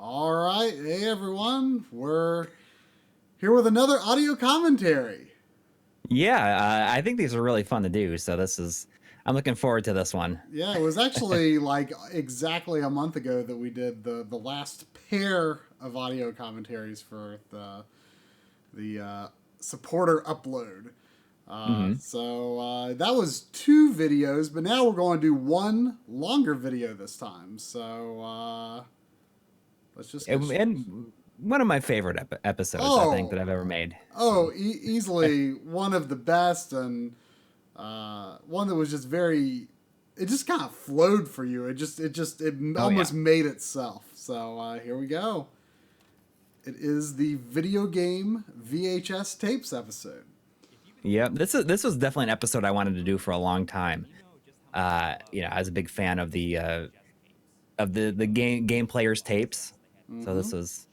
All right. Hey, everyone. We're here with another audio commentary. Yeah, I think these are really fun to do. So I'm looking forward to this one. Yeah, it was actually like exactly a month ago that we did the last pair of audio commentaries for the supporter upload. Hmm. That was two videos, but now we're going to do one longer video this time. Let's just get. And one of my favorite episodes, I think, that Oh, I've ever made. oh, easily one of the best, and one that was just very. It just kind of flowed for you. It Oh yeah, almost made itself. Here we go. It is the video game VHS tapes episode. yep. This was definitely an episode I wanted to do for a long time. I was a big fan of the game players tapes. So Mm-hmm. this was.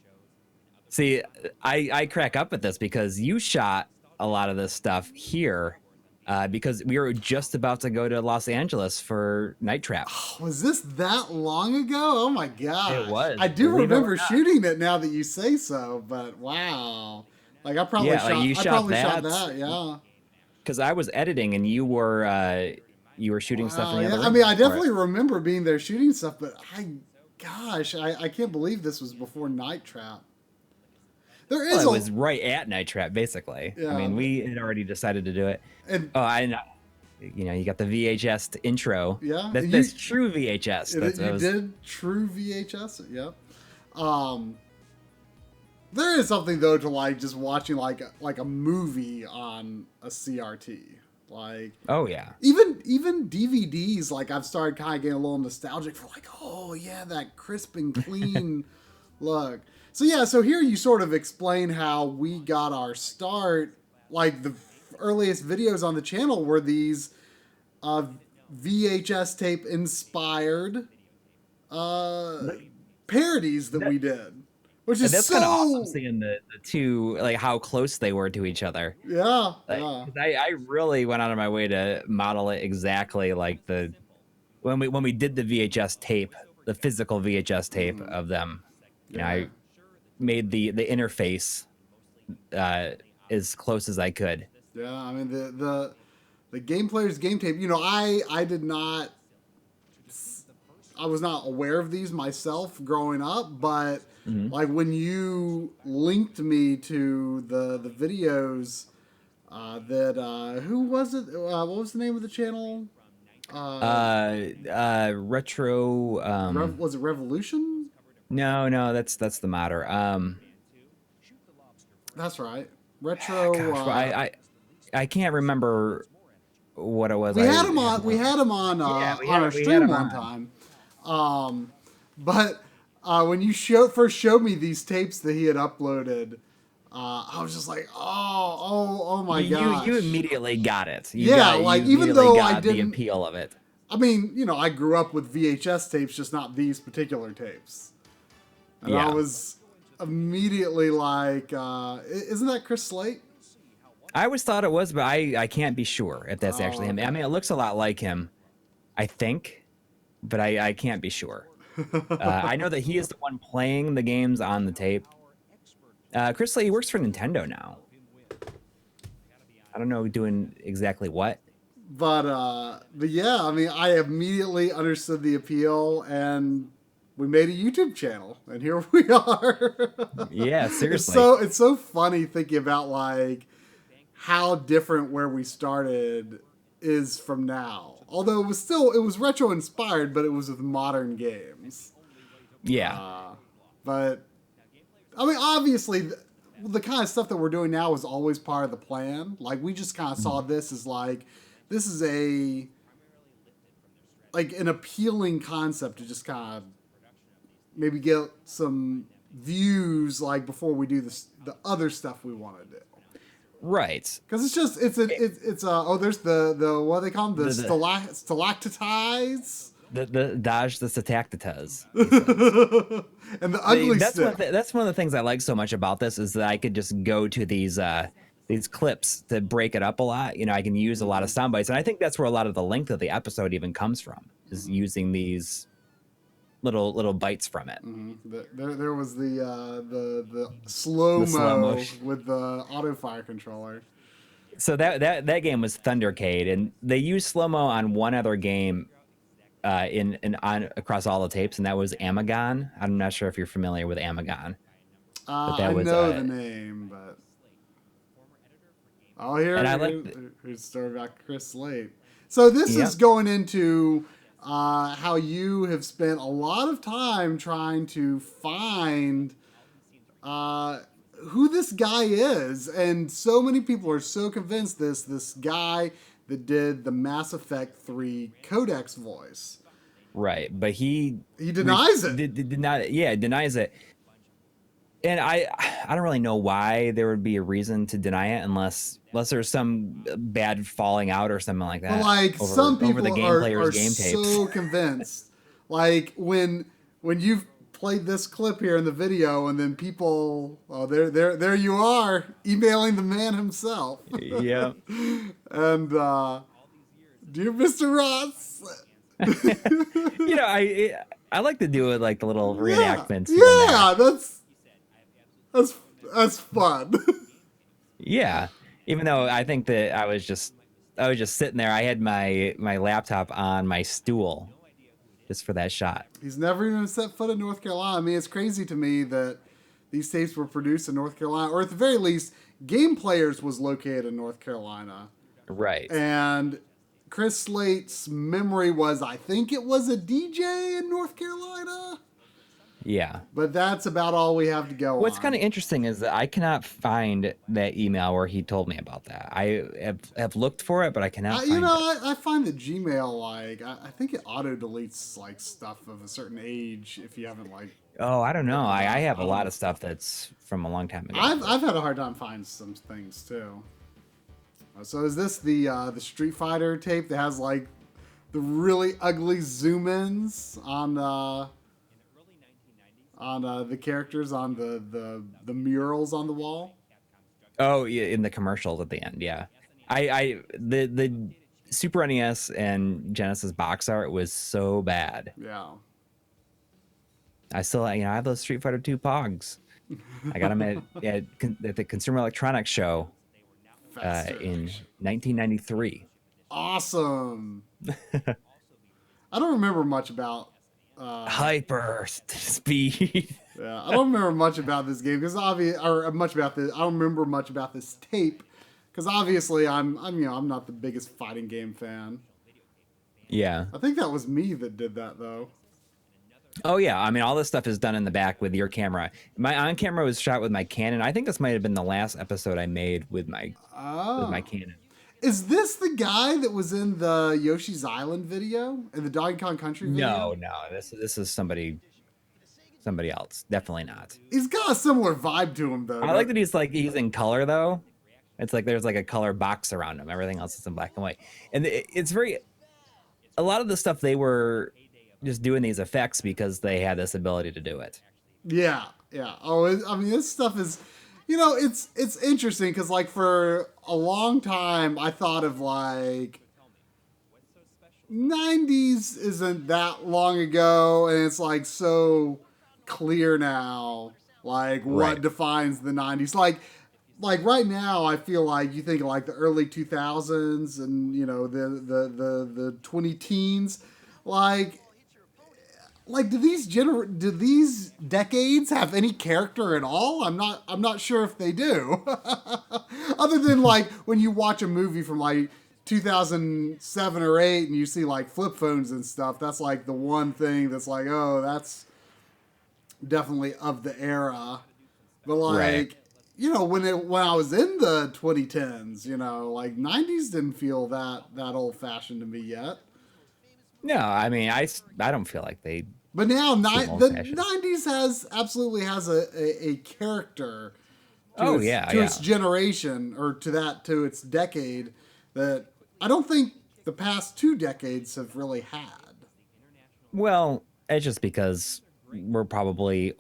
See, I crack up at this because you shot a lot of this stuff here. Because we were just about to go to Los Angeles for Night Trap. Was this that long ago? Oh my It gosh! was, I do believe it or remember not. shooting it now that you say so. But wow, like I probably Yeah, like shot. you I shot probably shot that that. Yeah. because I was editing and you were shooting stuff in Wow. the Yeah. other I room mean, I for it. definitely remember being there shooting stuff. But I can't believe this was before Night Trap. There Well, is it a was right at Night Trap, basically. I yeah, mean, we had already decided to do it. and Oh, you got the VHS intro. yeah, That's true VHS. That you was. did true VHS. Yep. Um, there is something though to like just watching like a movie on a CRT. Like Oh yeah. even DVDs, like I've started kind of getting a little nostalgic for like, oh yeah, that crisp and clean look. So here you sort of explain how we got our start. Like the earliest videos on the channel were these uh, VHS tape inspired uh, parodies that we did, which And is that's kind of awesome so seeing the two, like how close they were to each other. yeah, Like, yeah. 'cause I really went out of my way to model it exactly like when we did the VHS tape, the physical VHS tape Mm, of them. yeah. I made the interface uh, as close as I could. Yeah, I mean the game player's game tape. I did not. I was not aware of these myself growing up, but Hmm. like when you linked me to the videos, that who was it? What was the name of the channel? Uh, Retro. Was it Revolution? No, that's the matter. That's right. Retro. Gosh, well, I can't remember what it was. We I had him on. had We had him Yeah, on our we had stream him one on. time. But when you first showed me these tapes that he had uploaded, I was just like, oh my You gosh. immediately got it. Yeah, like You even immediately though I got the didn't, appeal of it. I mean, I grew up with VHS tapes, just not these particular tapes, and I Yeah. was immediately like, isn't that Chris Slate? I always thought it was, but I can't be sure if that's Oh, actually him. I okay. mean, it looks a lot like him, I think, but I can't be sure. I know that he is the one playing the games on the tape. Chris Lee works for Nintendo now. I don't know doing exactly what. But yeah, I mean, I immediately understood the appeal, and we made a YouTube channel, and here we are. Yeah, it's seriously. so it's so funny thinking about like how different where we started is from now. Although it was retro inspired, but it was with modern games. Yeah. Uh, but I mean, obviously, the kind of stuff that we're doing now is always part of the plan. Like we just kind of saw this as like this is a like an appealing concept to just kind of maybe get some views like before we do the other stuff we want to do. Right. Because it's just it's oh there's the what do they call them, the The stalactites the dodge the Satactitas. and the ugly stick. That's one of the things I like so much about this is that I could just go to these clips to break it up a lot. I can use a lot of sound bites, and I think that's where a lot of the length of the episode even comes from, is using these little bites from it. There was the slow The slow mo motion. with the auto fire controller. So that game was Thundercade, and they used slow mo on one other game on across all the tapes, and that was Amagon. I'm not sure if you're familiar with Amagon, but that I was know the name, but and I here's a story about Chris Slate. So this Yep. is going into how you have spent a lot of time trying to find who this guy is, and so many people are so convinced this guy that did the Mass Effect 3 Codex voice. Right, but he denies it. Did not, denies it. And I don't really know why there would be a reason to deny it unless there's some bad falling out or something like that. But like some people the game are game so tapes. convinced. Like when you've played this clip here in the video, and then people, there you are, emailing the man himself. Yeah. And dear Mr. Ross. I like to do it like the little reenactments. Yeah, that's fun. Yeah, even though I think that I was just sitting there. I had my laptop on my stool just for that shot. He's never even set foot in North Carolina. I mean, it's crazy to me that these tapes were produced in North Carolina, or at the very least, Game Players was located in North Carolina. Right. And Chris Slate's memory was, I think it was a DJ in North Carolina. Yeah. But that's about all we have to go on. What's kind of interesting is that I cannot find that email where he told me about that. I have looked for it, but I cannot find it. I find that Gmail, like, I think it auto-deletes, like, stuff of a certain age if you haven't, like... Oh, I don't know. I have a lot of stuff that's from a long time ago. I've had a hard time finding some things, too. So is this the Street Fighter tape that has, like, the really ugly zoom-ins on the characters on the murals on the wall? Oh, yeah, in the commercials at the end, yeah. The Super NES and Genesis box art was so bad. Yeah. I still, I have those Street Fighter 2 Pogs. I got them at the Consumer Electronics Show in 1993. Awesome. I don't remember much about hyper speed. Yeah, I don't remember much about this game because I don't remember much about this tape because obviously I'm not the biggest fighting game fan. Yeah, I think that was me that did that though. Oh yeah, I mean all this stuff is done in the back with your camera. My on camera was shot with my Canon. I think this might have been the last episode I made with my Canon. Is this the guy that was in the Yoshi's Island video and the Donkey Kong Country video? No, this is somebody else. Definitely not. He's got a similar vibe to him though. I like that he's in color though. It's like there's like a color box around him. Everything else is in black and white. And it's a lot of the stuff they were just doing these effects because they had this ability to do it. Yeah. Oh, I mean, this stuff is, it's interesting because like for a long time I thought of like 90s isn't that long ago, and it's like so clear now, like what defines the 90s. Like right now, I feel like you think of like the early 2000s and the 20 teens, like do these decades have any character at all? I'm not sure if they do. Other than like when you watch a movie from like 2007 or 8 and you see like flip phones and stuff, that's like the one thing that's like, oh, that's definitely of the era. But like when I was in the 2010s, like 90s didn't feel that old fashioned to me yet. No, I mean I don't feel like they. But now the 90s absolutely has a character to its generation, or to its decade, that I don't think the past 2 decades have really had. Well, it's just because we're probably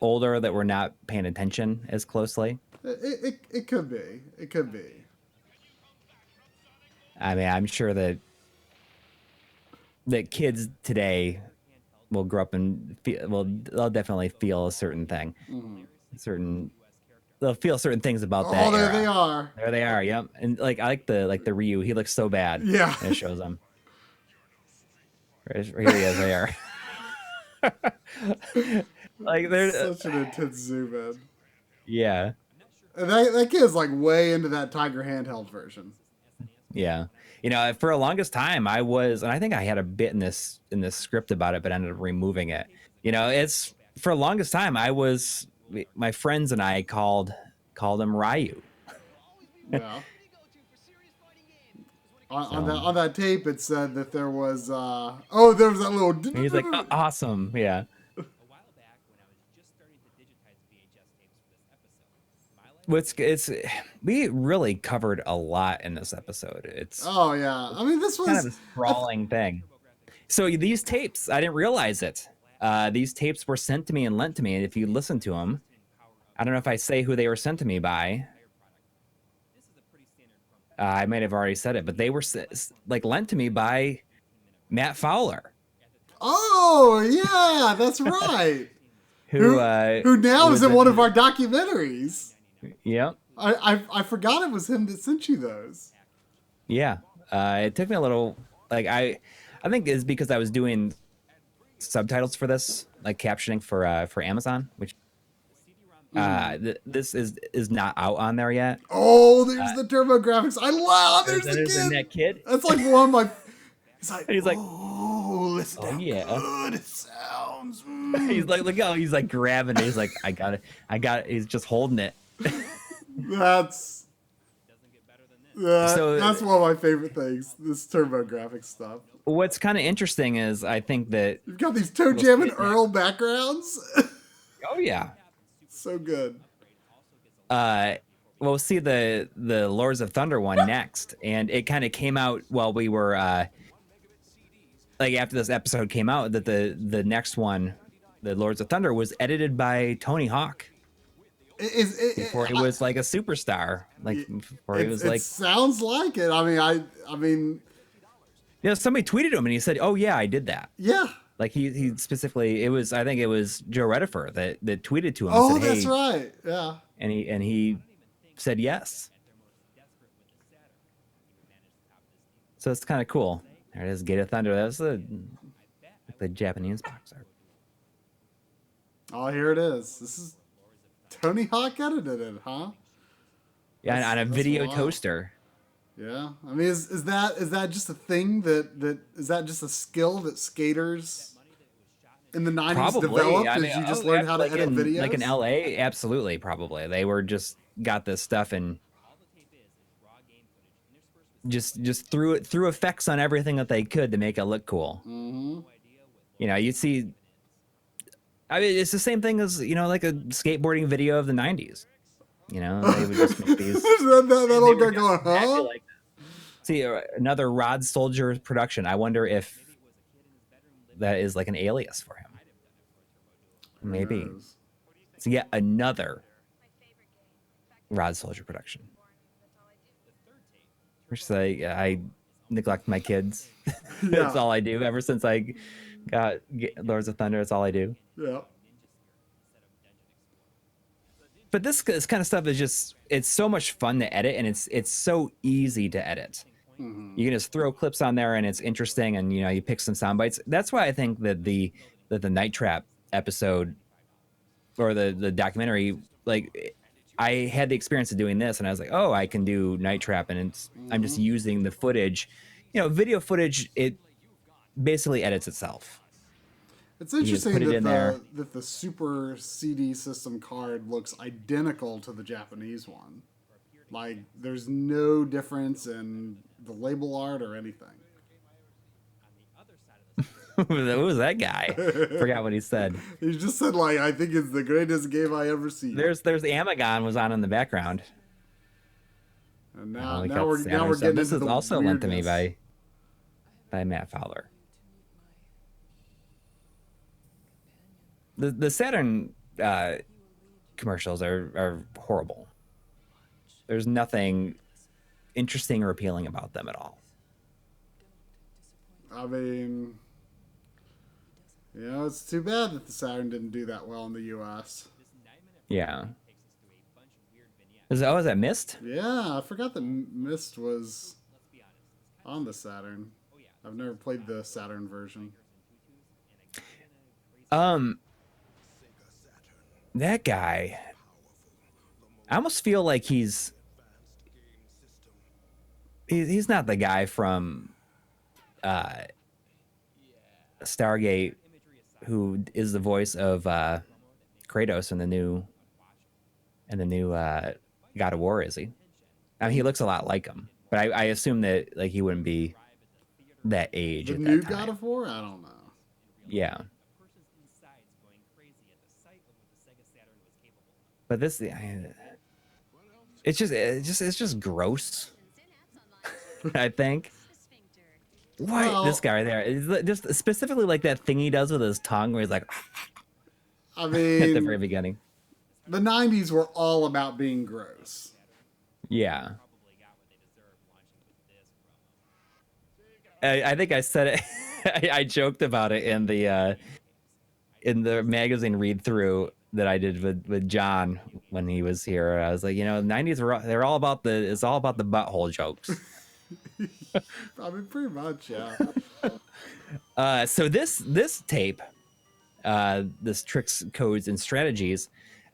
older that we're not paying attention as closely. It could be. It could be. I mean, I'm sure that kids today will grow up and they'll definitely feel a certain thing, they'll feel certain things about that there era. they are. There they are. Yep. And like I like the Ryu. He looks so bad. Yeah. And it shows him. Right, here he is. There. Like there's such an intense zoom in. Yeah. And that kid's like way into that Tiger handheld version. Yeah. You know, for the longest time I was, and I think I had a bit in this script about it, but ended up removing it. You know, it's for the longest time my friends and I called him Ryu. Yeah. On that tape, it said that there was there was that little. He's like, oh, awesome, yeah. We really covered a lot in this episode. I mean, this was kind of a sprawling thing. So these tapes, I didn't realize it. These tapes were sent to me and lent to me, and if you listen to them, I don't know if I say who they were sent to me by. I might have already said it, but they were like lent to me by Matt Fowler. Oh yeah, that's right. who now is in one of our documentaries. Yep. I forgot it was him that sent you those. Yeah. It took me a little, like I think it's because I was doing subtitles for this, like captioning for Amazon, which this is not out on there yet. Oh, there's the TurboGrafx. I love. There's that kid. That's like one of my. He's like, oh, listen how good it sounds. He's like, look how he's like grabbing it. He's like, I got it. He's just holding it. That's one of my favorite things. This TurboGrafx stuff. What's kind of interesting is I think that you've got these Toe Jam and Earl backgrounds. Oh yeah. So good. We'll see the Lords of Thunder one next, and it kind of came out while we were like after this episode came out that the next one, the Lords of Thunder, was edited by Tony Hawk. Before he was like a superstar, like before he was like. It sounds like it. I mean. Yeah, somebody tweeted him and he said, "Oh yeah, I did that." Yeah. Like he specifically, I think it was Joe Redifer that tweeted to him. Oh, and said, that's right. Yeah. And he said yes. So it's kind of cool. There it is, Gate of Thunder. That was the Japanese box art. Oh, here it is. This is Tony Hawk edited it, huh? Yeah, on a video wild. Toaster. Yeah, I mean, is that just a thing that is that just a skill that skaters in the 90s developed? I mean, you just learned how to edit videos? Like in LA, absolutely, probably. They were just got this stuff and just threw effects on everything that they could to make it look cool. Mm-hmm. You know, you'd see. I mean, it's the same thing as, you know, like a skateboarding video of the 90s. You know, they would just make these. that old guy going, huh? Like, see, another Rod Soldier production. I wonder if that is like an alias for him. Maybe. It's yet another Rod Soldier production. Which is like, I neglect my kids. That's all I do. Ever since I got Lords of Thunder, that's all I do. Yeah. But this kind of stuff is just, it's so much fun to edit, and it's so easy to edit. Mm-hmm. You can just throw clips on there and it's interesting, and you know, you pick some sound bites. That's why I think that the Night Trap episode or the documentary, like I had the experience of doing this and I was like, oh, I can do Night Trap, and I'm just using the footage. You know, video footage, it basically edits itself. It's interesting that the Super CD system card looks identical to the Japanese one. Like, there's no difference in the label art or anything. Who was that guy? Forgot what he said. He just said, like, I think it's the greatest game I ever seen. There's Amagon was on in the background. And now we're getting this into is the also weirdness. lent to me by Matt Fowler. The Saturn commercials are horrible. There's nothing interesting or appealing about them at all. I mean, You know, it's too bad that the Saturn didn't do that well in the U.S. Yeah. Is that Mist? Yeah, I forgot that Myst was on the Saturn. I've never played the Saturn version. That guy. I almost feel like he's not the guy from Stargate who is the voice of Kratos in the new God of War, is he? I mean, he looks a lot like him, but I assume that like he wouldn't be that age The at new that time. God of War? I don't know. Yeah. But this, it's just gross. I think. Why this guy right there? Is just specifically like that thing he does with his tongue, where he's like, I mean, at the very beginning. The 90s were all about being gross. Yeah. I think I said it. I joked about it in the magazine read through that I did with John when he was here. I was like, you know, the 90s they're all about it's all about the butthole jokes. I mean, pretty much, yeah. So this tape, this tricks, codes, and strategies.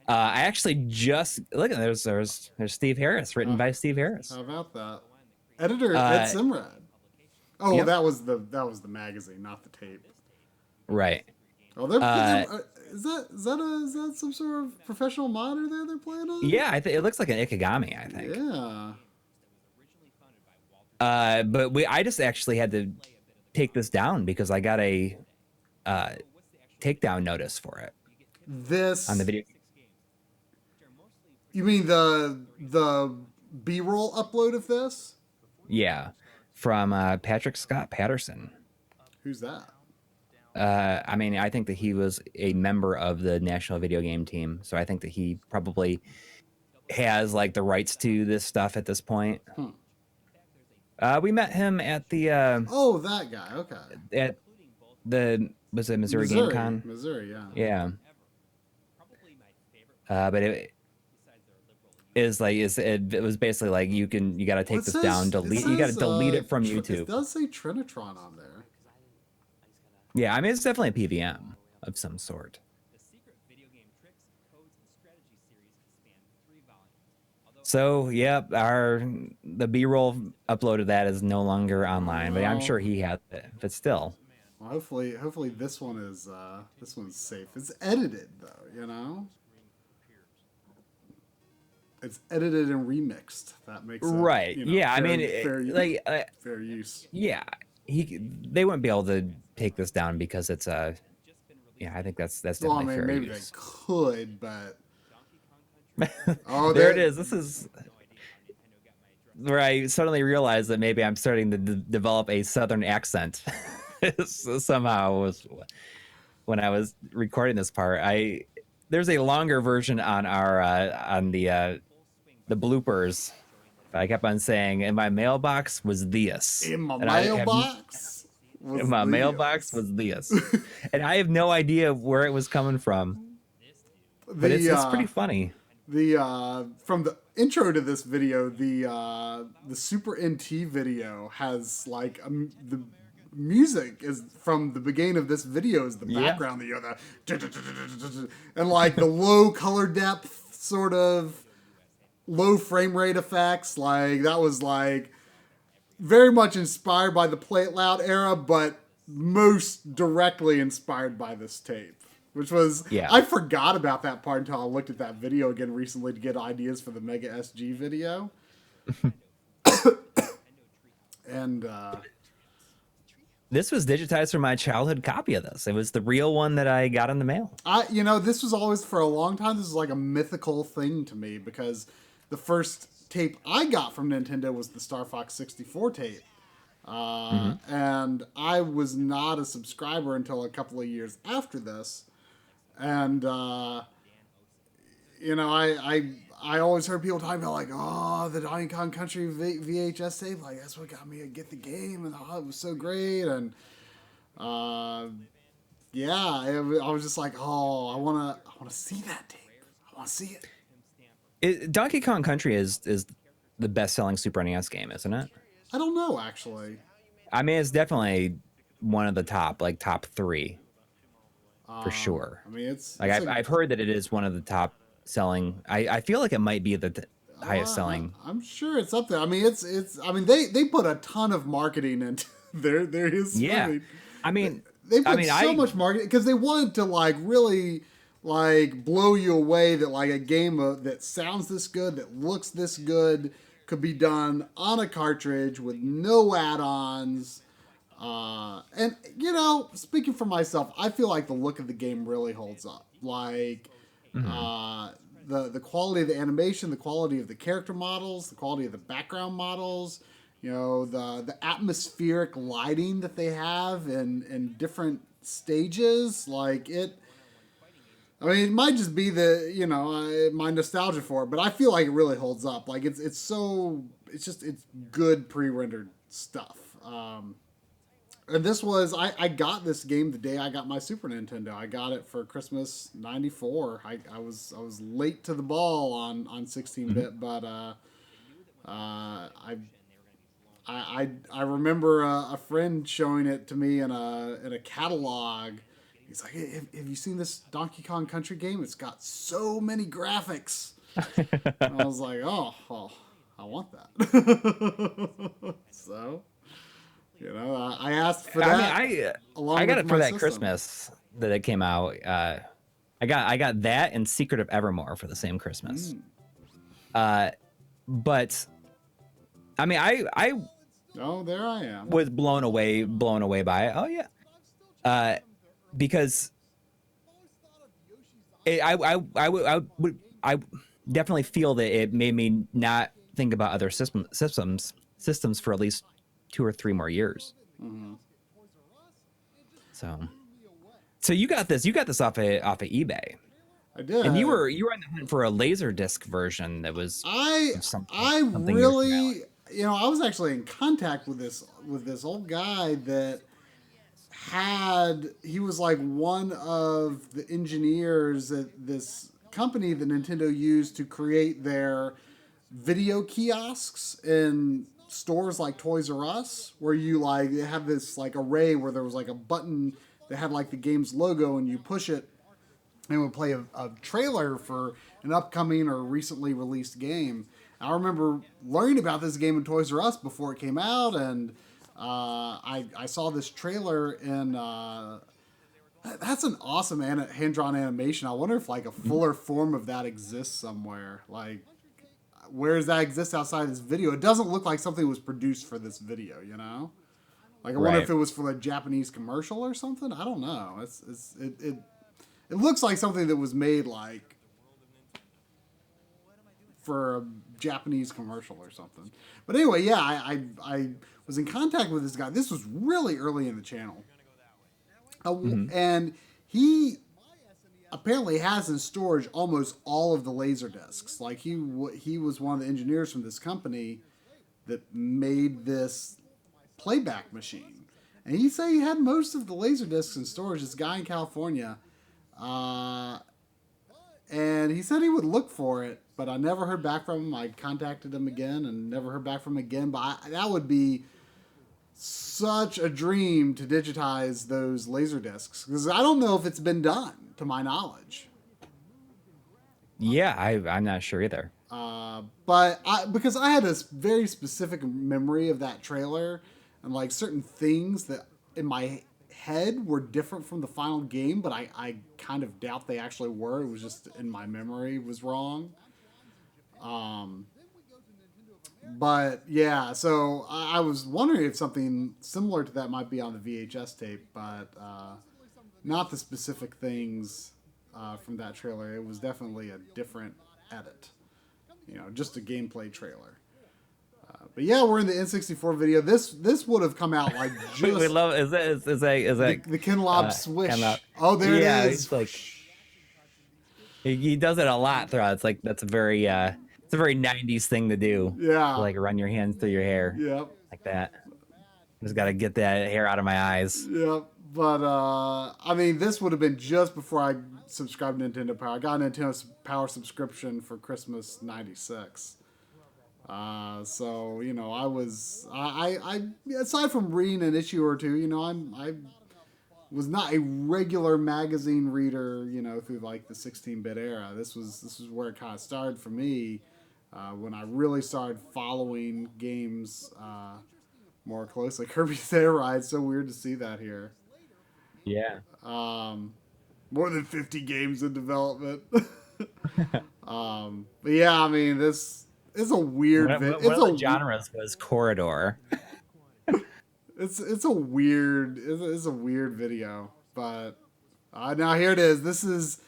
I actually just look at there's Steve Harris, written by Steve Harris. How about that? Editor Ed Simrad. Oh, yep. that was the magazine, not the tape. Right. Oh, is that some sort of professional monitor there they're playing on? Yeah, it looks like an Ikigami, I think. Yeah. But I just actually had to take this down because I got a takedown notice for it. This on the video. You mean the B-roll upload of this? Yeah, from Patrick Scott Patterson. Who's that? I mean, I think that he was a member of the National Video Game Team, so I think that he probably has like the rights to this stuff at this point. We met him at the oh, that guy. Okay. At the Missouri Game Con? Missouri, yeah. Yeah. But it was basically like you got to take this down, delete. You got to delete it from YouTube. It does say Trinitron on there. Yeah, I mean it's definitely a PVM of some sort. So yeah, the B-roll upload of that is no longer online, but I'm sure he had it. But still. Well, hopefully this one's safe. It's edited though, you know. It's edited and remixed. That makes it, right. You know, yeah, fair, I mean, fair use. Yeah, they wouldn't be able to take this down because it's a. Yeah, I think that's definitely fair maybe use. They could, but. Oh, there it is. This is where I suddenly realized that maybe I'm starting to develop a Southern accent. Somehow was when I was recording this part. There's a longer version on our on the bloopers. I kept on saying, "In my mailbox was this." In my mailbox. Was this, and I have no idea where it was coming from. But it's pretty funny. From the intro to this video, the Super NT video has like the music is from the beginning of this video is the background, you know, and like the low color depth, sort of low frame rate effects, like that was like very much inspired by the Play It Loud era, but most directly inspired by this tape. Which was, I forgot about that part until I looked at that video again recently to get ideas for the Mega SG video. And this was digitized from my childhood copy of this. It was the real one that I got in the mail. This was always, for a long time, this was like a mythical thing to me because the first tape I got from Nintendo was the Star Fox 64 tape. And I was not a subscriber until a couple of years after this. And, I always heard people talking about, like, oh, the Donkey Kong Country VHS tape. Like, that's what got me to get the game. And, it was so great. And yeah, I was just like, oh, I wanna see that tape. I wanna see it. Donkey Kong Country is the best-selling Super NES game, isn't it? I don't know actually. I mean, it's definitely one of the top 3 for sure. I mean, it's Like I've heard that it is one of the top selling. I feel like it might be the highest selling. I'm sure it's up there. I mean, it's. I mean, they put a ton of marketing into their history. Yeah, I mean, they put so much marketing because they wanted to like really like blow you away that like a game that sounds this good, that looks this good, could be done on a cartridge with no add-ons. And you know, speaking for myself, I feel like the look of the game really holds up. Like, the quality of the animation, the quality of the character models, the quality of the background models, you know, the atmospheric lighting that they have in different stages, like it. I mean, it might just be my nostalgia for it, but I feel like it really holds up. Like it's good pre-rendered stuff. And this was I got this game the day I got my Super Nintendo. I got it for Christmas '94. I was late to the ball on 16-bit, but I remember a friend showing it to me in a catalog. He's like, hey, have you seen this Donkey Kong Country game? It's got so many graphics. And I was like, oh, well, I want that. So, you know, I asked for that. I mean, I got it for that Christmas that it came out. I got that and Secret of Evermore for the same Christmas. But I mean, I oh, there I am. Was blown away by it. Oh yeah. Because I definitely feel that it made me not think about other systems for at least 2 or 3 more years. Mm-hmm. So you got this off of eBay. I did. And you were on the hunt for a Laserdisc version that was something really, you know, I was actually in contact with this old guy that he was like one of the engineers at this company that Nintendo used to create their video kiosks in stores like Toys R Us, where you like have this like array where there was like a button that had like the game's logo and you push it and it would play a trailer for an upcoming or recently released game. I remember learning about this game in Toys R Us before it came out, and I saw this trailer, and that's an awesome hand-drawn animation. I wonder if like a fuller form of that exists somewhere. Like, where does that exist outside this video? It doesn't look like something was produced for this video, you know? Like, I wonder if it was for a Japanese commercial or something. I don't know. It looks like something that was made like for a Japanese commercial or something. But anyway, yeah, I was in contact with this guy. This was really early in the channel. And he apparently has in storage almost all of the Laserdiscs. Like he was one of the engineers from this company that made this playback machine. And he said he had most of the Laserdiscs in storage, this guy in California. And he said he would look for it, but I never heard back from him. I contacted him again and never heard back from him again. But that would be such a dream to digitize those Laserdiscs, because I don't know if it's been done, to my knowledge. Yeah, I'm not sure either. But because I had a very specific memory of that trailer, and like certain things that in my head were different from the final game, but I kind of doubt they actually were. It was just in my memory was wrong. But yeah, so I was wondering if something similar to that might be on the VHS tape, but not the specific things from that trailer. It was definitely a different edit, you know, just a gameplay trailer. But yeah, we're in the N64 video. This would have come out like just. We love is that the Ken Lobb swish? Oh, there it is. It's like he does it a lot throughout. It's like that's a very 90s thing to do. Yeah. To like run your hands through your hair. Yep. Like that. Just got to get that hair out of my eyes. Yep. But I mean, this would have been just before I subscribed to Nintendo Power. I got a Nintendo Power subscription for Christmas '96. So you know, I aside from reading an issue or two, you know, I was not a regular magazine reader, you know, through like the 16-bit era. This was where it kind of started for me when I really started following games more closely. Kirby's Air Ride, so weird to see that here. Yeah. More than 50 games in development. But yeah, I mean, this is a weird. One of the genres was corridor. It's a weird video, but now here it is. This is,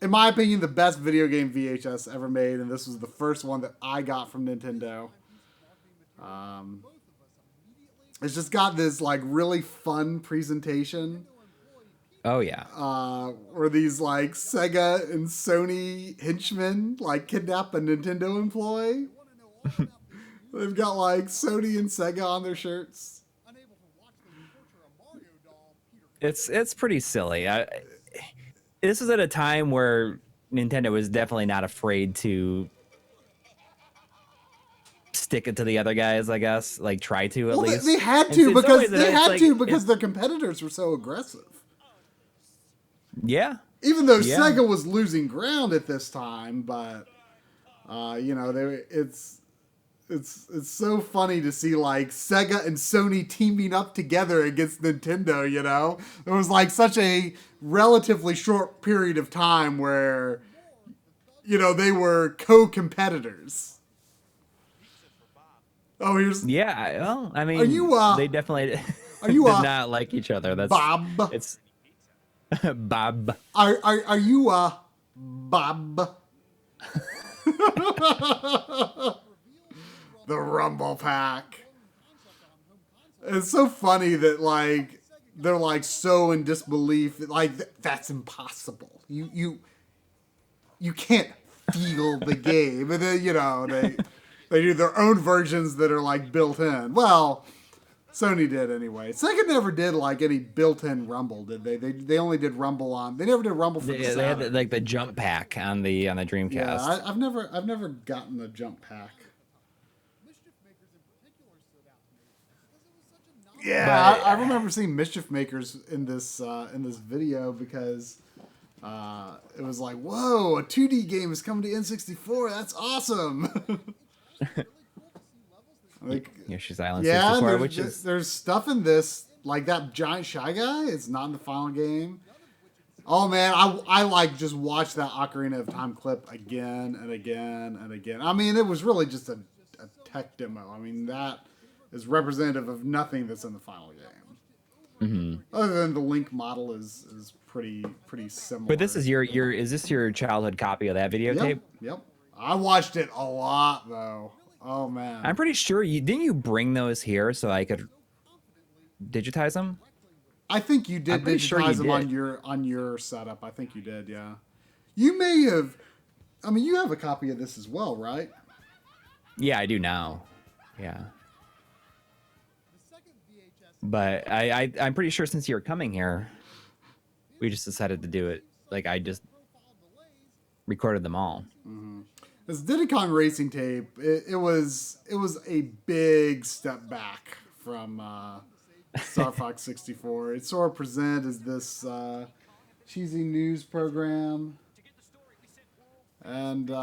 in my opinion, the best video game VHS ever made, and this was the first one that I got from Nintendo. It's just got this like really fun presentation. Oh yeah. Where these like Sega and Sony henchmen like kidnap a Nintendo employee. They've got like Sony and Sega on their shirts. It's pretty silly. This is at a time where Nintendo was definitely not afraid to stick it to the other guys, I guess. Like try to at least. They had to because their competitors were so aggressive. Yeah. Even though Sega was losing ground at this time, but you know, it's so funny to see like Sega and Sony teaming up together against Nintendo, you know? It was like such a relatively short period of time where, you know, they were co-competitors. Oh, here's... Yeah, well, I mean, they definitely did not like each other. That's Bob? It's Bob. Are you Bob? The Rumble Pack. It's so funny that like they're like so in disbelief, like that's impossible. You can't feel the game, and then you know they do their own versions that are like built in. Well, Sony did anyway. Sega never did like any built-in Rumble, did they? They only did Rumble on. They never did Rumble for the Saturn. They had like the jump pack on the Dreamcast. Yeah, I've never gotten the jump pack. Yeah, I remember seeing Mischief Makers in this video because it was like, whoa, a 2D game is coming to N64. That's awesome. Like, Yoshi's Island 64, which is there's stuff in this like that giant Shy Guy. It's not in the final game. Oh man, I like just watched that Ocarina of Time clip again and again and again. I mean, it was really just a tech demo. I mean, that is representative of nothing that's in the final game. Mm-hmm. Other than the Link model is pretty similar. But this is is this your childhood copy of that videotape? Yep. I watched it a lot though. Oh man. I'm pretty sure didn't you bring those here so I could digitize them? I think you did digitize them on your setup. I think you did, yeah. You may have. I mean, you have a copy of this as well, right? Yeah, I do now. Yeah. But I'm pretty sure since you were coming here, we just decided to do it. Like I just recorded them all. Mm-hmm. This Diddy Kong Racing tape, it was a big step back from Star Fox 64. It's sort of presented as this cheesy news program, and you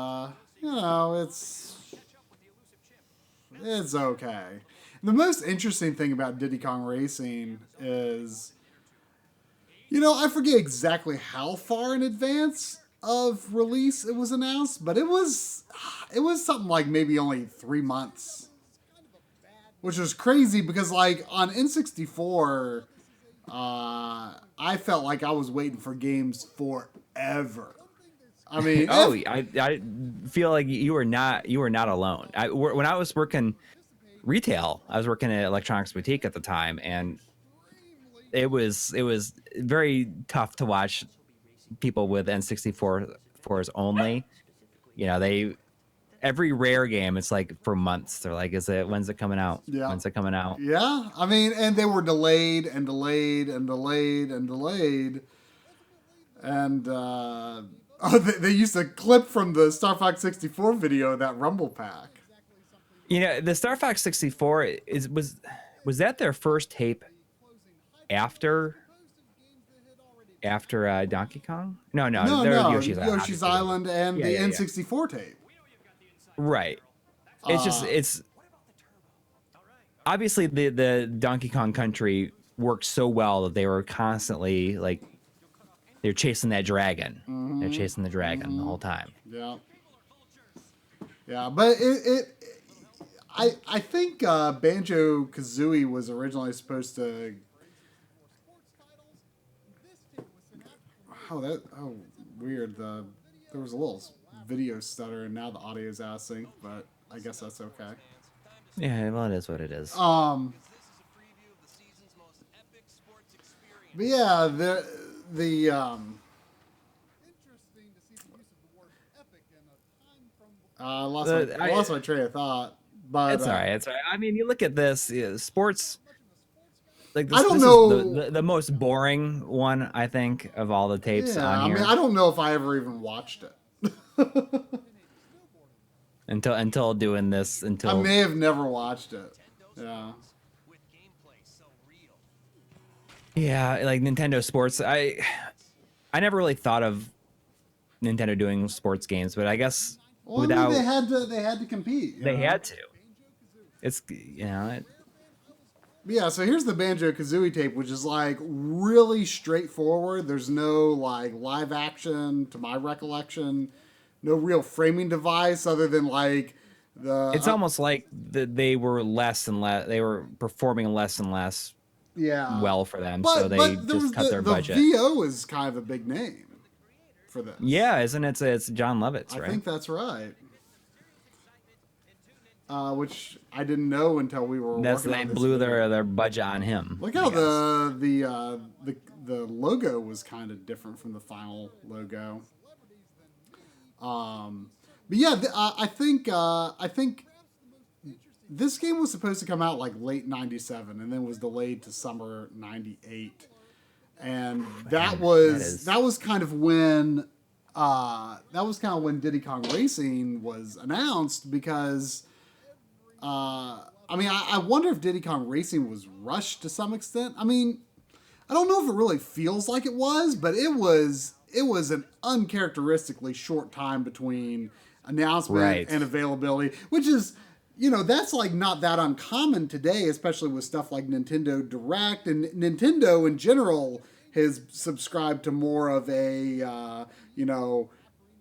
know, it's okay. The most interesting thing about Diddy Kong Racing is, you know, I forget exactly how far in advance of release it was announced, but it was something like maybe only 3 months, which was crazy because like on N64, I felt like I was waiting for games forever. I mean, I feel like you were not alone. When I was working retail, I was working at Electronics Boutique at the time, and it was very tough to watch people with N64s only. You know, every Rare game, it's like for months. They're like, when's it coming out? Yeah. When's it coming out? Yeah. I mean, and they were delayed and delayed and delayed and delayed. And they used a clip from the Star Fox 64 video of that Rumble Pack. You know, the Star Fox 64 was that their first tape after Donkey Kong? No, Yoshi's Island and the N64 tape. Right. It's obviously the Donkey Kong Country worked so well that they were constantly like they're chasing that dragon. Mm-hmm. They're chasing the dragon the whole time. Yeah. Yeah, but I think Banjo-Kazooie was originally supposed to. Oh, weird. There was a little video stutter, and now the audio is out of sync, but I guess that's okay. Yeah, well, it is what it is. But yeah, the I lost my train of thought, but it's all right. It's all right. I mean, you look at this sports. Like I don't know is the most boring one I think of all the tapes on here. I mean, I don't know if I ever even watched it until doing this. I may have never watched it. Yeah. Yeah, like Nintendo Sports. I never really thought of Nintendo doing sports games, but I guess without they had to compete. They had to. It's Yeah, so here's the Banjo-Kazooie tape, which is like really straightforward. There's no like live action, to my recollection, no real framing device other than like the. It's almost like they were less and less. They were performing less and less. Yeah. Well for them, so they just cut their budget. The VO is kind of a big name for this. Yeah, isn't it? It's John Lovitz, right? I think that's right. Which I didn't know until we were. They blew their budget on him. Look how the logo was kind of different from the final logo. But yeah, I think this game was supposed to come out like late '97, and then was delayed to summer '98, and that was kind of when Diddy Kong Racing was announced because. I mean, I wonder if Diddy Kong Racing was rushed to some extent. I mean, I don't know if it really feels like it was, but it was an uncharacteristically short time between announcement and availability, which is, that's like not that uncommon today, especially with stuff like Nintendo Direct, and Nintendo in general has subscribed to more of a,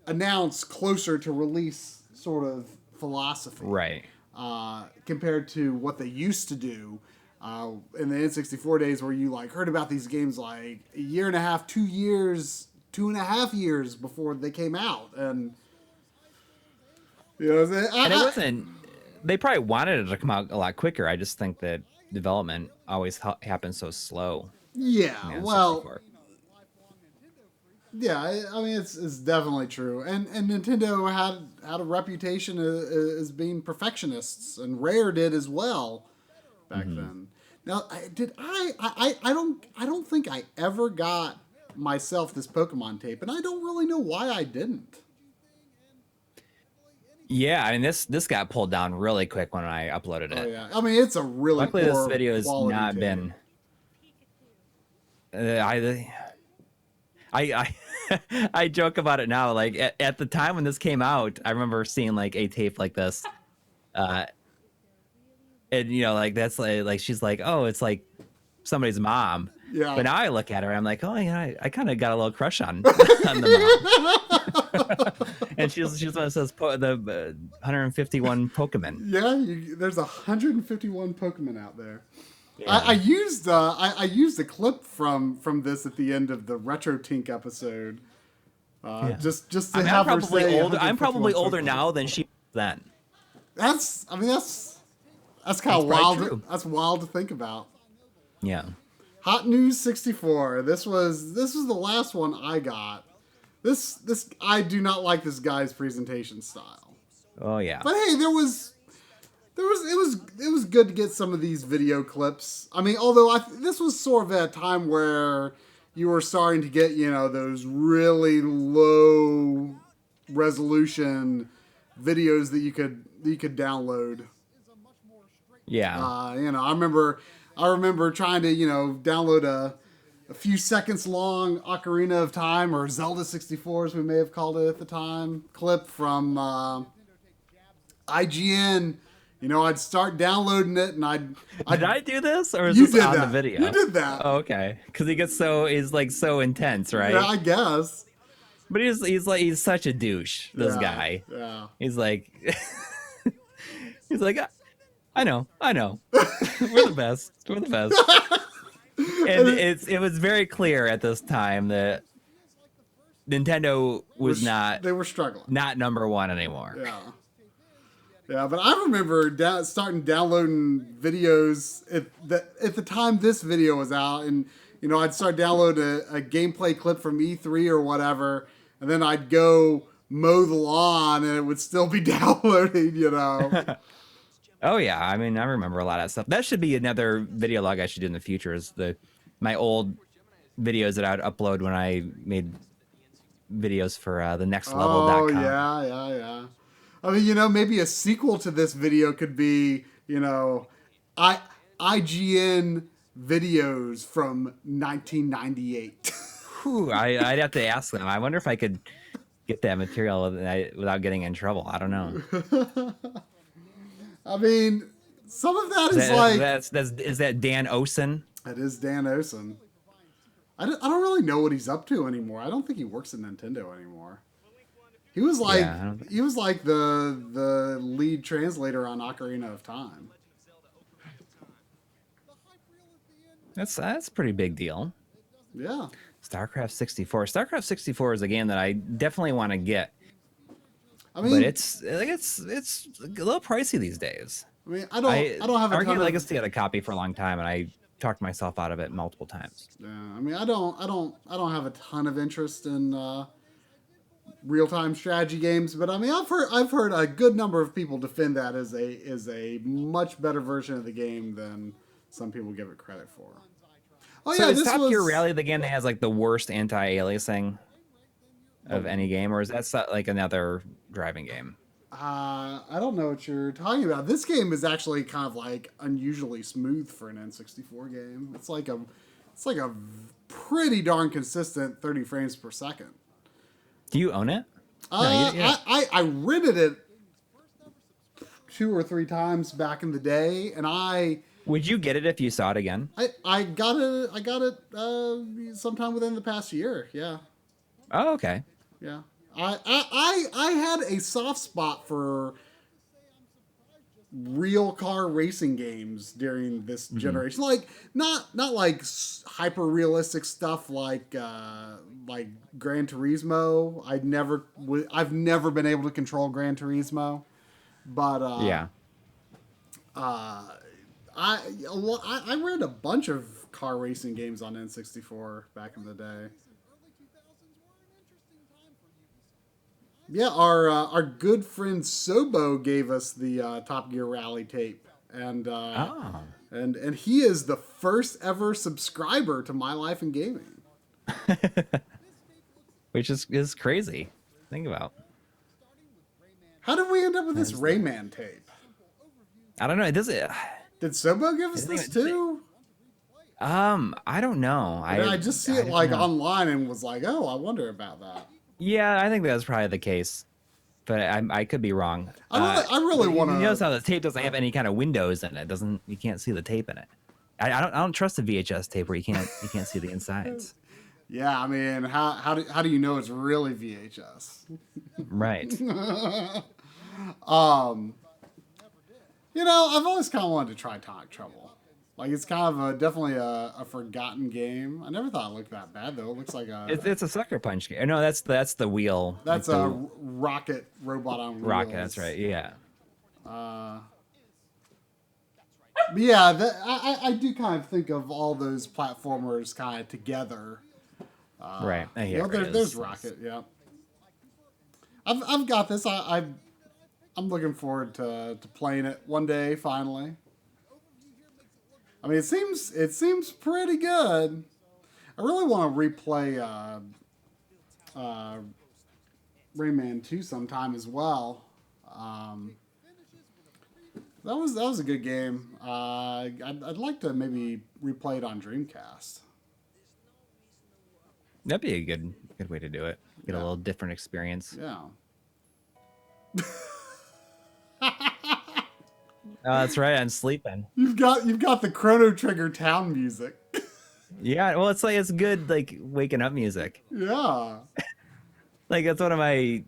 announce closer to release sort of philosophy. Right. Compared to what they used to do in the N64 days, where you like heard about these games like a year and a half, 2 years, 2.5 years before they came out, and it wasn't. They probably wanted it to come out a lot quicker. I just think that development always happens so slow. Yeah, well. Yeah, I mean it's definitely true, and Nintendo had a reputation as being perfectionists, and Rare did as well back then. Now, I don't think I ever got myself this Pokemon tape, and I don't really know why I didn't. Yeah, I mean this got pulled down really quick when I uploaded it. Oh yeah, I mean it's a really luckily poor this video has not tape. Been. I joke about it now. Like at the time when this came out, I remember seeing like a tape like this, and like that's like she's like, oh, it's like somebody's mom. Yeah. But now I look at her, I'm like, oh yeah, I kind of got a little crush on the mom. And she's one that says the 151 Pokemon. Yeah, there's 151 Pokemon out there. Yeah. I used a clip from this at the end of the Retro Tink episode, just to have her say. I'm probably older now than she was then. That's kind of wild. True. That's wild to think about. Yeah. Hot News 64. This was the last one I got. This I do not like this guy's presentation style. Oh yeah. But hey, it was good to get some of these video clips. I mean, although this was sort of at a time where you were starting to get, those really low resolution videos that you could download. Yeah. I remember trying to, download a few seconds long Ocarina of Time, or Zelda 64 as we may have called it at the time, clip from IGN. I'd start downloading it, and Did I do this, or is you this did on that. the video? You did that. Oh, okay. Because he's like so intense, right? Yeah, I guess. But he's such a douche. This guy. Yeah. He's like, he's like, I know. We're the best. We're the best. And it was very clear at this time that Nintendo was not. They were struggling. Not number one anymore. Yeah. Yeah, but I remember starting downloading videos at the time this video was out, and I'd start downloading a gameplay clip from E3 or whatever, and then I'd go mow the lawn, and it would still be downloading. Oh yeah, I mean I remember a lot of stuff. That should be another video log I should do in the future. Is my old videos that I would upload when I made videos for the next level.com. Oh yeah. I mean, maybe a sequel to this video could be, IGN videos from 1998. Whew, I'd have to ask them. I wonder if I could get that material without getting in trouble. I don't know. I mean, some of that is that Dan Osen? That is Dan Osen. I don't really know what he's up to anymore. I don't think he works at Nintendo anymore. He was like the lead translator on Ocarina of Time. That's a pretty big deal. Yeah. StarCraft 64. StarCraft 64 is a game that I definitely want to get. I mean, but it's a little pricey these days. I mean, I don't have a ton of Legacy had a copy for a long time, and I talked myself out of it multiple times. Yeah, I mean, I don't have a ton of interest in real-time strategy games, but I mean, I've heard a good number of people defend that as a much better version of the game than some people give it credit for. Oh so yeah, is Top Gear Rally the game that has like the worst anti-aliasing of any game, or is that like another driving game? I don't know what you're talking about. This game is actually kind of like unusually smooth for an N64 game. It's like a pretty darn consistent 30 frames per second. Do you own it? I rented it 2 or 3 times back in the day, and would you get it if you saw it again? I got it sometime within the past year. Yeah. Oh, okay. Yeah. I had a soft spot for real car racing games during this generation. Like not like hyper realistic stuff like Gran Turismo. I've never been able to control Gran Turismo, but yeah. I read a bunch of car racing games on N64 back in the day. Yeah, our good friend Sobo gave us the Top Gear Rally tape, and and he is the first ever subscriber to My Life in Gaming, which is crazy. Think about. How did we end up with this Rayman tape? I don't know. Did Sobo give us this too? I don't know. I just see it like online and was like, oh, I wonder about that. Yeah, I think that's probably the case, but I could be wrong. I really want to. You notice how the tape doesn't have any kind of windows in it. You can't see the tape in it. I don't trust a VHS tape where you can't see the insides. Yeah, I mean, how do you know it's really VHS? Right. I've always kind of wanted to try Tonic Trouble. Like, it's kind of definitely a forgotten game. I never thought it looked that bad, though. It looks like a... It's a sucker punch game. No, that's the wheel. That's like a rocket robot on wheels. Rocket, that's right, yeah. But yeah, I do kind of think of all those platformers kind of together. Right. There's Rocket, yeah. I've got this. I'm looking forward to playing it one day finally. I mean, it seems pretty good. I really want to replay Rayman 2 sometime as well. That was a good game. I'd like to maybe replay it on Dreamcast. That'd be a good way to do it. Get a little different experience. Yeah. Oh, that's right. I'm sleeping. You've got the Chrono Trigger town music. Yeah, well, it's good like waking up music. Yeah. Like that's one of the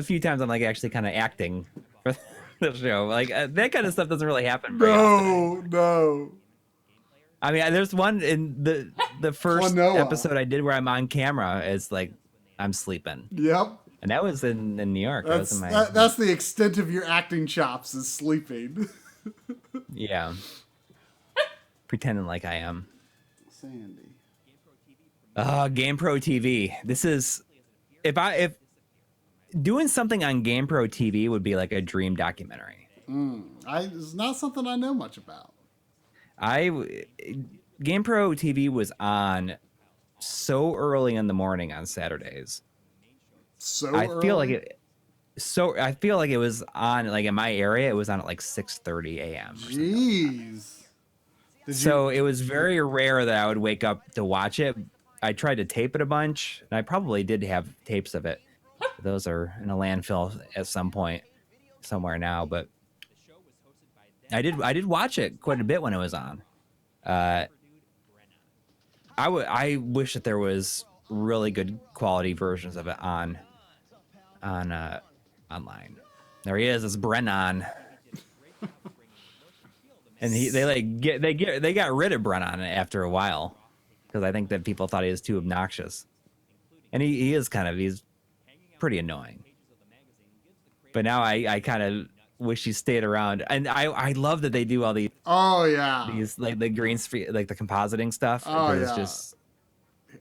few times I'm like actually kind of acting for the show. Like that kind of stuff doesn't really happen very often. No. I mean, there's one in the first episode I did where I'm on camera. It's like I'm sleeping. Yep. And that was in New York. That's the extent of your acting chops is sleeping. Yeah. Pretending like I am. Sandy. GamePro TV. This is if doing something on GamePro TV would be like a dream documentary. It's not something I know much about. GamePro TV was on so early in the morning on Saturdays. I feel like it was on like in my area. It was on at like 6:30 a.m. Jeez. So it was very rare that I would wake up to watch it. I tried to tape it a bunch, and I probably did have tapes of it. Those are in a landfill at some point somewhere now, but I did watch it quite a bit when it was on. I wish that there was really good quality versions of it on online. There he is. It's Brennan. And they got rid of Brennan after a while because I think that people thought he was too obnoxious. And he's pretty annoying. But now I kind of wish he stayed around. And I love that they do all these these like the green screen, like the compositing stuff. It's just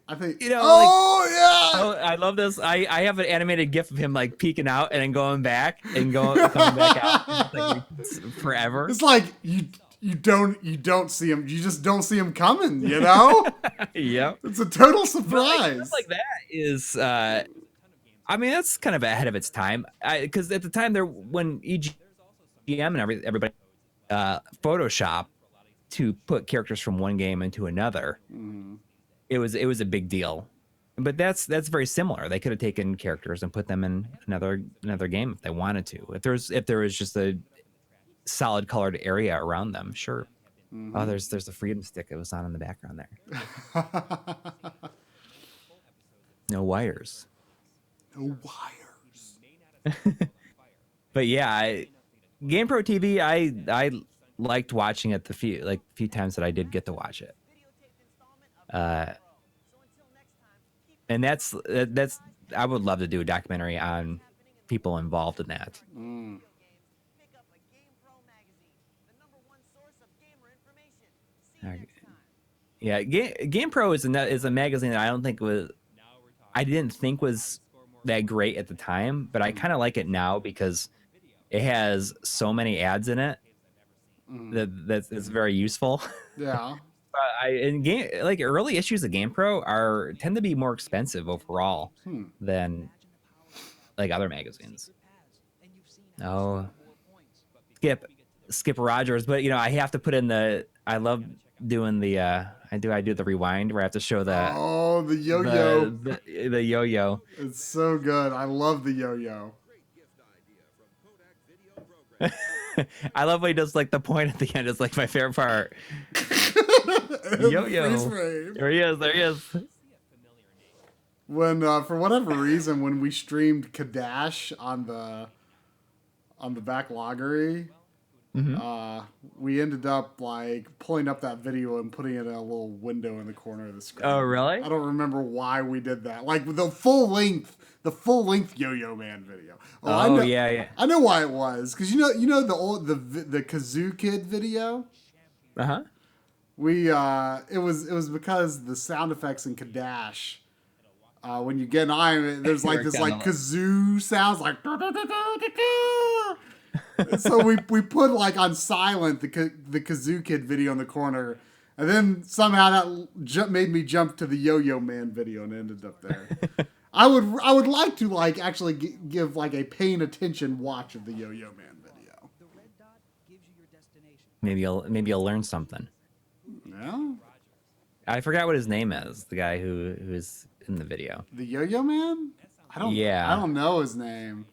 I think I love this. I have an animated GIF of him like peeking out and then going back and coming back out like, forever. It's like you don't see him. You just don't see him coming. You know. Yep. It's a total surprise. Stuff like that is. I mean, that's kind of ahead of its time. Because at the time when EGM and everybody Photoshop to put characters from one game into another. Mm-hmm. It was a big deal, but that's very similar. They could have taken characters and put them in another game if they wanted to. If there was just a solid colored area around them, sure. Mm-hmm. Oh, there's the freedom stick that was on in the background there. No wires. No wires. But yeah, GamePro TV, I liked watching it the few times that I did get to watch it. And that's I would love to do a documentary on people involved in that. Mm. Yeah, GamePro is a magazine that I didn't think was that great at the time, but I kind of like it now because it has so many ads in it that it's very useful. Yeah. Early issues of GamePro tend to be more expensive overall than like other magazines. Oh, Skip Rogers, but I have to put in I love doing the I do the rewind where I have to show the yo-yo. The yo-yo. It's so good. I love the yo-yo. I love when he does like the point at the end. It's like my favorite part. Yo-yo. There he is. When for whatever reason, when we streamed Kadash on the back loggery, we ended up like pulling up that video and putting it in a little window in the corner of the screen. Oh, really? I don't remember why we did that. Like the full length Yo-Yo Man video. Yeah. I know why it was because you know the Kazoo Kid video. We it was because the sound effects in Kadash When you get an iron, there's like this like kazoo sounds like. So we put like on silent the Kazoo Kid video in the corner, and then somehow that made me jump to the Yo-Yo Man video and ended up there. I would like to like actually give like a paying attention watch of the Yo-Yo Man video. Maybe you'll learn something. Yeah. I forgot what his name is. The guy who's in the video. The Yo-Yo Man? I don't know his name.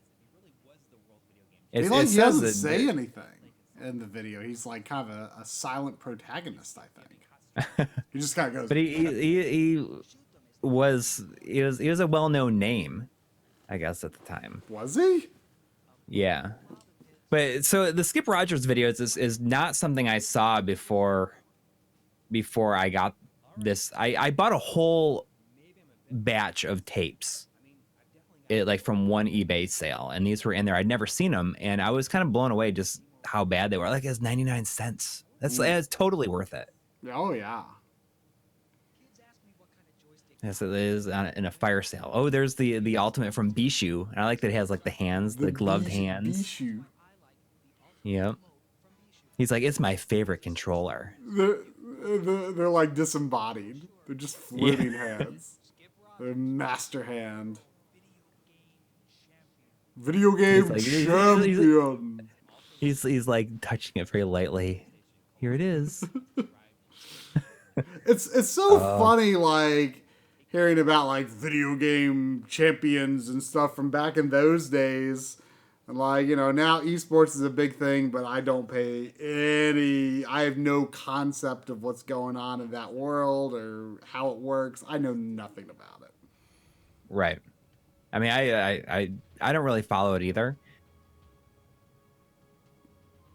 He doesn't say anything in the video. He's like kind of a silent protagonist, I think. He just kind of goes. But he was a well-known name, I guess, at the time. Was he? Yeah. But so the Skip Rogers videos is not something I saw before I got this. I bought a whole batch of tapes. Like from one eBay sale, and these were in there. I'd never seen them, and I was kind of blown away just how bad they were. Like, it's 99 cents. That's totally worth it. Oh yeah. Yes, it is in a fire sale. Oh, there's the ultimate from Bishu, and I like that it has like the hands, the gloved hands. Bishu. Yep. He's like, it's my favorite controller. They're like disembodied. They're just floating hands. They're master hand. Video game champion. He's like touching it very lightly. Here it is. It's so funny, like hearing about like video game champions and stuff from back in those days. And like, now esports is a big thing, but I don't pay I have no concept of what's going on in that world or how it works. I know nothing about it. Right. I mean, I don't really follow it either.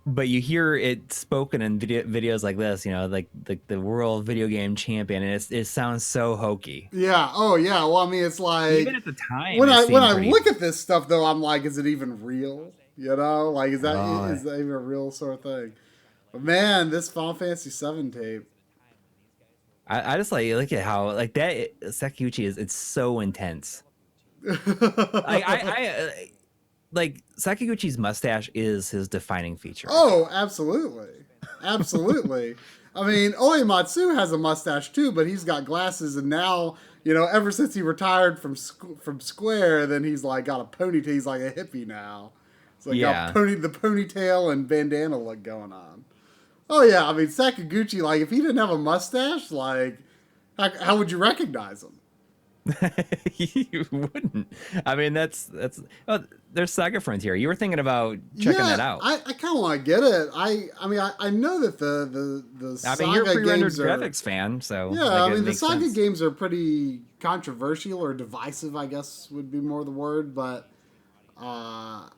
But you hear it spoken in videos like this, like the world video game champion, and it sounds so hokey. Yeah. Oh, yeah. Well, I mean, it's like even at the time. When I look at this stuff, though, I'm like, is it even real? Like is that even a real sort of thing? But man, this Final Fantasy VII tape. I just like look at how like that Sekiguchi it's so intense. Like Sekiguchi's mustache is his defining feature. Oh, absolutely. Absolutely. I mean, Oematsu has a mustache too, but he's got glasses, and now, ever since he retired from Square, then he's like got a ponytail. He's like a hippie now. So got the ponytail and bandana look going on. Oh yeah, I mean Sekiguchi, like if he didn't have a mustache, like how would you recognize him? You wouldn't. I mean, that's. Oh, there's Saga Frontier. You were thinking about checking that out. I kind of want to get it. I mean, I know that the Saga you're a pre-rendered games graphics fan, so yeah. I mean, the Saga games are pretty controversial or divisive, I guess would be more the word. But I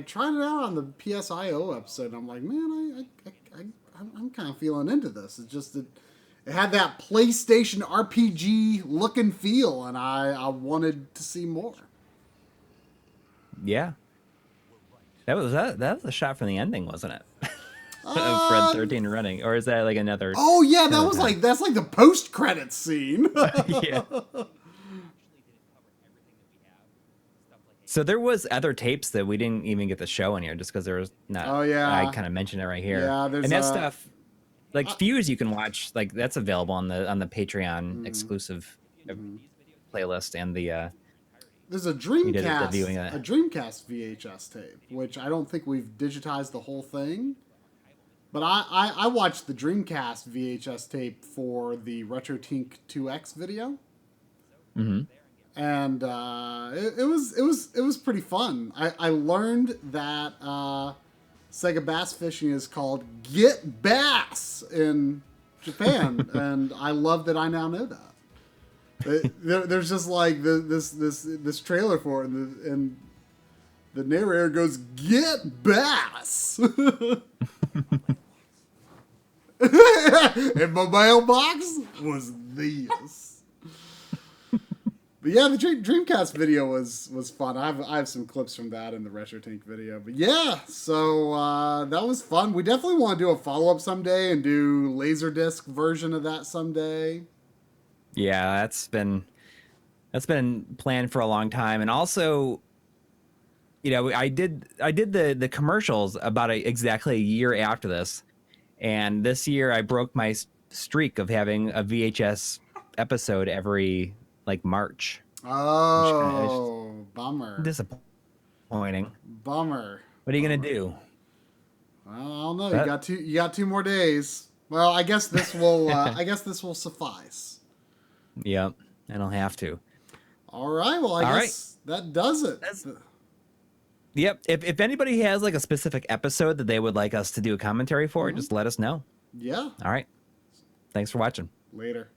tried it out on the PSIO episode, and I'm like, man, I'm kind of feeling into this. It's just that. It had that PlayStation RPG look and feel, and I wanted to see more. Yeah. That was a shot from the ending, wasn't it? Of Fred 13 running. Or is that like another... Oh, yeah, that's like the post-credits scene. Yeah. So there was other tapes that we didn't even get to show in here just because there was not... Oh, yeah. I kind of mentioned it right here. Yeah, there's... And that stuff... Like Fuse, you can watch. Like that's available on the Patreon exclusive playlist and the. There's a Dreamcast VHS tape, which I don't think we've digitized the whole thing, but I watched the Dreamcast VHS tape for the RetroTink 2X video, and it was pretty fun. I learned that. Sega bass fishing is called Get Bass in Japan, and I love that I now know that. There's just like this trailer for it, and the narrator goes, "Get Bass," and my mailbox was this. But yeah, the Dreamcast video was fun. I have some clips from that in the RetroTink video. But yeah, so that was fun. We definitely want to do a follow-up someday and do Laserdisc version of that someday. Yeah, that's been That's been planned for a long time. And also, I did the commercials about exactly a year after this. And this year I broke my streak of having a VHS episode every like March. Oh, bummer. Disappointing. Bummer. What are you going to do? Well, I don't know. You got 2 more days. Well, I guess this will this will suffice. Yep. I don't have to. All right. Well, I guess that does it. Yep. If anybody has like a specific episode that they would like us to do a commentary for, just let us know. Yeah. All right. Thanks for watching. Later.